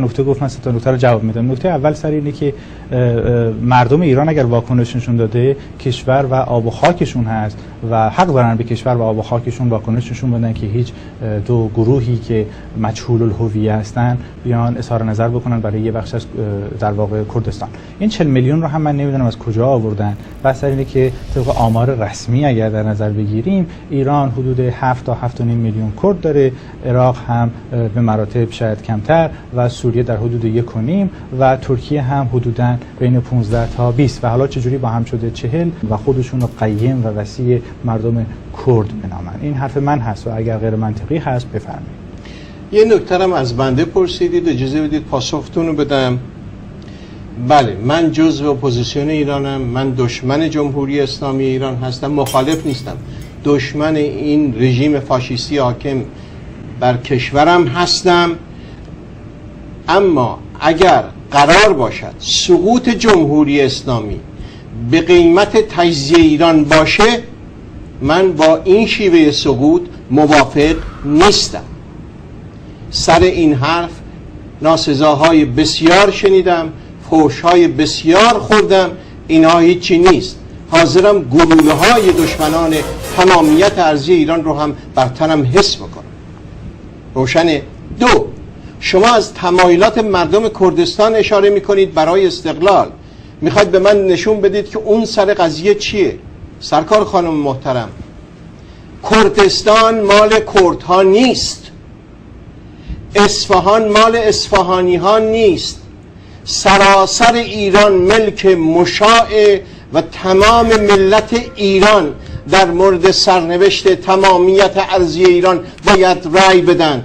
نکته گفتن، سه تا نکته رو جواب میدم. نکته اول سر اینه که مردم ایران اگر واکنش نشون داده، کشور و آب و خاکشون هست و حق دارن به کشور و آب و خاکشون واکنش نشون بدن که هیچ دو گروهی که مجهول الهویه هستن بیان اظهار نظر بکنن برای یه بخش از در واقع کردستان. این 40 میلیون رو هم من نمیدونم از کجا آوردن. بس اینه که طبق آمار رسمی اگر در نظر بگیریم، ایران حدود 7 تا 7.5 میلیون کرد داره، عراق هم به مراتب شاید کمتر و سوریه در حدود 1.5 و ترکیه هم حدوداً بین 15 تا 20 و حالا چجوری با هم شده 40 و خودشون رو قیم و وسیع مردم کرد بنامن. این حرف من هست و اگر غیر منطقی هست بفرمایید. یه نکته هم از بنده پرسیدید، اجازه بدید پاسختون رو بدم. بله، من جزء اپوزیسیون ایرانم، من دشمن جمهوری اسلامی ایران هستم، مخالف نیستم، دشمن این رژیم فاشیستی حاکم بر کشورم هستم. اما اگر قرار باشد سقوط جمهوری اسلامی به قیمت تجزیه ایران باشه، من با این شیوه سقوط موافق نیستم. سر این حرف ناسزاهای بسیار شنیدم، فحش‌های بسیار خوردم، اینها هیچی نیست. حاضرم گلوله های دشمنان تمامیت ارضی ایران رو هم بر تنم حس بکنم. روشنه؟ دو، شما از تمایلات مردم کردستان اشاره میکنید برای استقلال، میخواید به من نشون بدید که اون سر قضیه چیه؟ سرکار خانم محترم، کردستان مال کردها نیست، اصفهان مال اصفهانی ها نیست، سراسر ایران ملک مشاع و تمام ملت ایران در مورد سرنوشت تمامیت ارضی ایران باید رأی بدن.